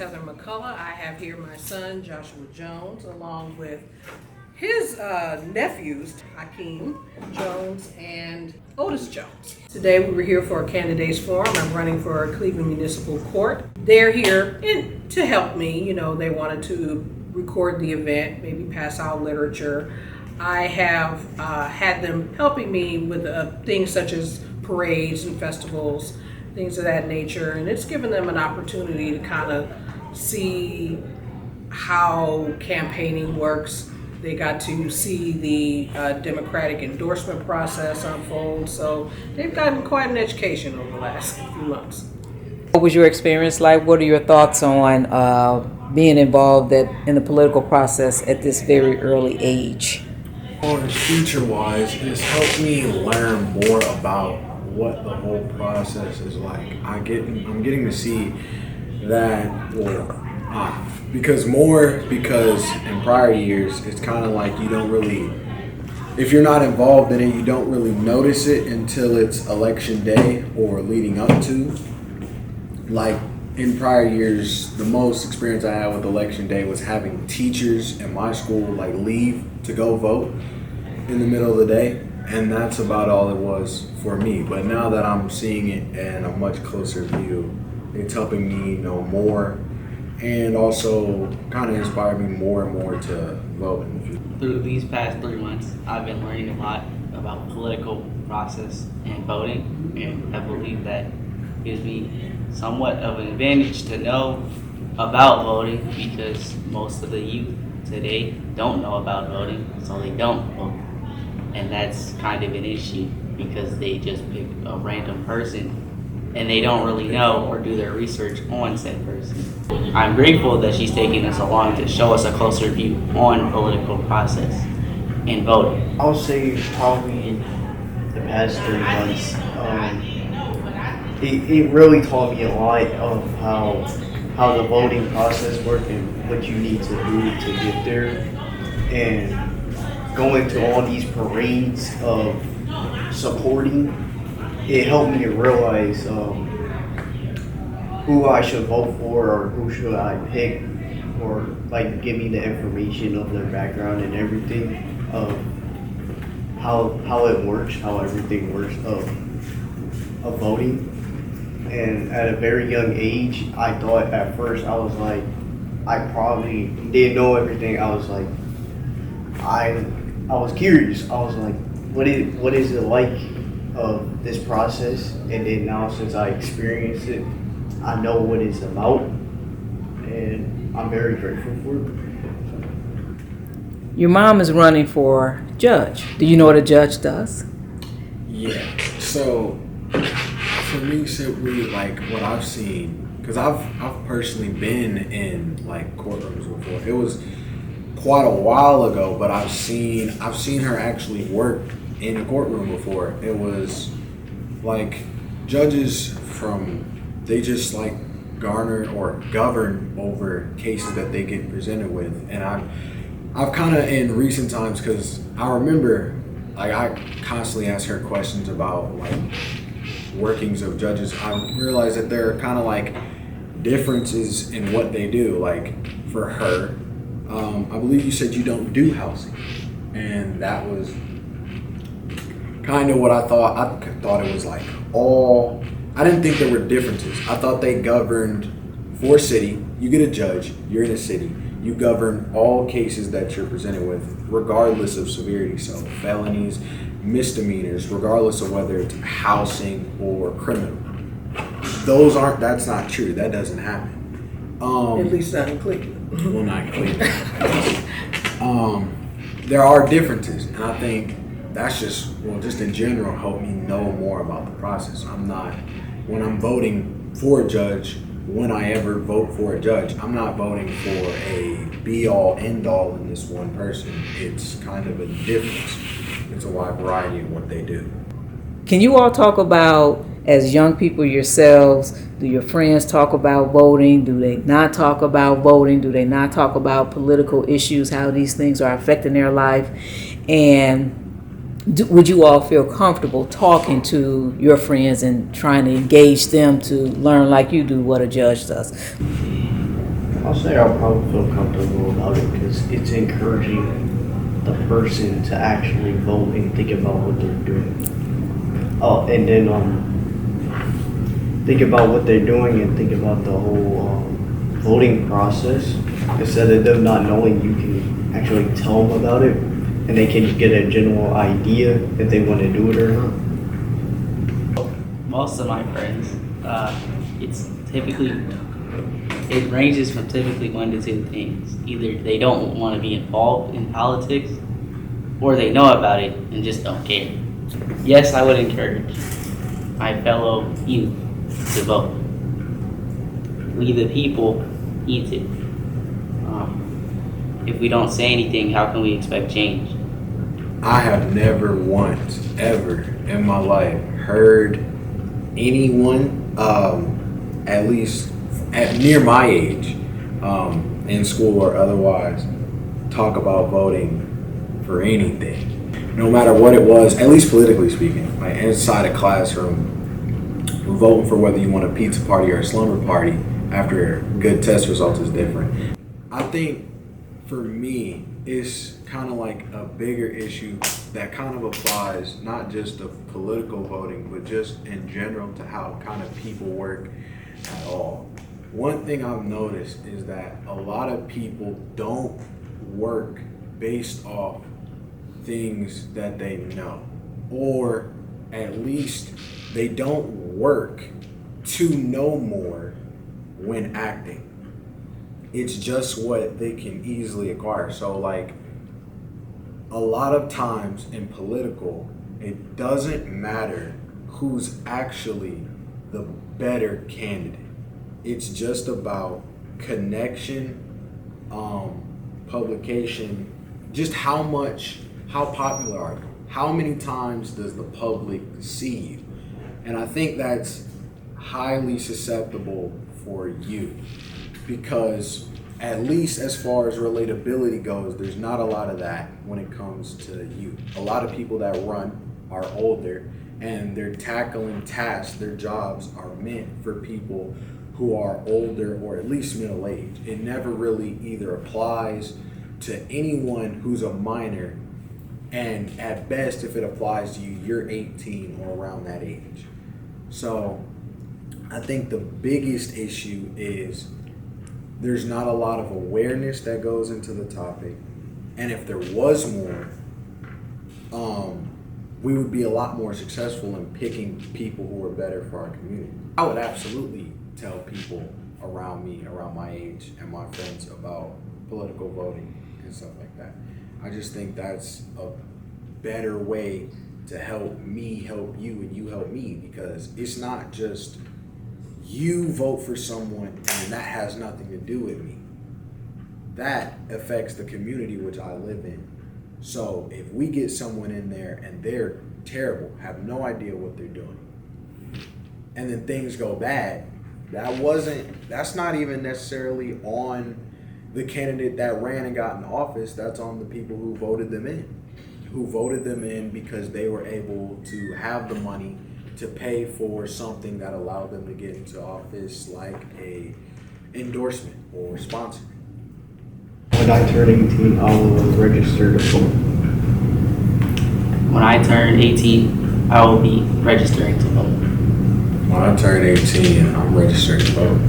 Heather McCullough. I have here my son, Joshua Jones, along with his nephews, Hakeem Jones and Otis Jones. Today we were here for a candidates forum. I'm running for Cleveland Municipal Court. They're here to help me. You know, they wanted to record the event, maybe pass out literature. I have had them helping me with things such as parades and festivals, things of that nature, and it's given them an opportunity to kind of see how campaigning works. They got to see the Democratic endorsement process unfold, so they've gotten quite an education over the last few months. What was your experience like? What are your thoughts on being involved in the political process at this very early age? On future-wise, it's helped me learn more about what the whole process is like. I'm getting to see that, because in prior years, it's kind of like you don't really, if you're not involved in it, you don't really notice it until it's election day or leading up to. Like in prior years, the most experience I had with election day was having teachers in my school like leave to go vote in the middle of the day. And that's about all it was for me. But now that I'm seeing it in a much closer view, it's helping me know more and also kind of inspired me more and more to vote in the future. Through these past 3 months, I've been learning a lot about political process and voting, and I believe that gives me somewhat of an advantage to know about voting because most of the youth today don't know about voting, so they don't vote. And that's kind of an issue because they just pick a random person and they don't really know or do their research on said person. I'm grateful that she's taking us along to show us a closer view on political process and voting. I'll say probably the past 3 months, it really taught me a lot of how the voting process works and what you need to do to get there. And going to all these parades of supporting, it helped me to realize who I should vote for or who should I pick, or like give me the information of their background and everything of how it works, how everything works of voting. And at a very young age, I thought at first I was like, I probably didn't know everything. I was like, I was curious. I was like, what is it like of this process? And then now since I experienced it, I know what it's about, and I'm very grateful for it. Your mom is running for judge. Do you know what a judge does? Yeah. So for me, simply like what I've seen, because I've personally been in like courtrooms before. It was quite a while ago, but I've seen her actually work in a courtroom before. It was like judges they just like garner or govern over cases that they get presented with. And I've kind of in recent times, because I remember like I constantly ask her questions about like workings of judges. I realized that there are kind of like differences in what they do. Like for her, I believe you said you don't do housing, and that was kind of what I thought. I thought it was like all. I didn't think there were differences. I thought they governed for a city. You get a judge. You're in a city. You govern all cases that you're presented with, regardless of severity. So felonies, misdemeanors, regardless of whether it's housing or criminal. That's not true. That doesn't happen. At least not in Cleveland. Well, not in Cleveland. There are differences, and I think that's just in general, help me know more about the process. When I'm voting for a judge, when I ever vote for a judge, I'm not voting for a be-all, end-all in this one person. It's kind of a difference. It's a wide variety of what they do. Can you all talk about, as young people yourselves, do your friends talk about voting? Do they not talk about voting? Do they not talk about political issues, how these things are affecting their life? And would you all feel comfortable talking to your friends and trying to engage them to learn like you do what a judge does? I'll say I'll probably feel comfortable about it because it's encouraging the person to actually vote and think about what they're doing. Oh, and then think about what they're doing and think about the whole voting process. Instead of them not knowing, you can actually tell them about it, and they can get a general idea if they want to do it or not. Most of my friends, it ranges from typically one to two things. Either they don't want to be involved in politics, or they know about it and just don't care. Yes, I would encourage my fellow youth to vote. We the people need to. If we don't say anything, how can we expect change? I have never once, ever in my life heard anyone, at least near my age, in school or otherwise, talk about voting for anything. No matter what it was, at least politically speaking, like inside a classroom, voting for whether you want a pizza party or a slumber party after good test results is different. I think for me, it's kind of like a bigger issue that kind of applies not just to political voting, but just in general to how kind of people work at all. One thing I've noticed is that a lot of people don't work based off things that they know, or at least they don't work to know more when acting. It's just what they can easily acquire. So like a lot of times in political, it doesn't matter who's actually the better candidate. It's just about connection, publication, just how popular are you? How many times does the public see you? And I think that's highly susceptible for you, because at least as far as relatability goes, there's not a lot of that when it comes to youth. A lot of people that run are older, and they're tackling tasks, their jobs are meant for people who are older or at least middle-aged. It never really either applies to anyone who's a minor, and at best, if it applies to you, you're 18 or around that age. So I think the biggest issue is there's not a lot of awareness that goes into the topic. And if there was more, we would be a lot more successful in picking people who are better for our community. I would absolutely tell people around me, around my age, and my friends about political voting and stuff like that. I just think that's a better way to help me help you and you help me, because it's not just you vote for someone and that has nothing to do with me. That affects the community which I live in. So if we get someone in there and they're terrible, have no idea what they're doing, and then things go bad, that's not even necessarily on the candidate that ran and got in office. That's on the people who voted them in, because they were able to have the money to pay for something that allowed them to get into office, like a endorsement or sponsor. When I turn 18, I will register to vote. When I turn 18, I will be registering to vote. When I turn 18, I'm registering to vote.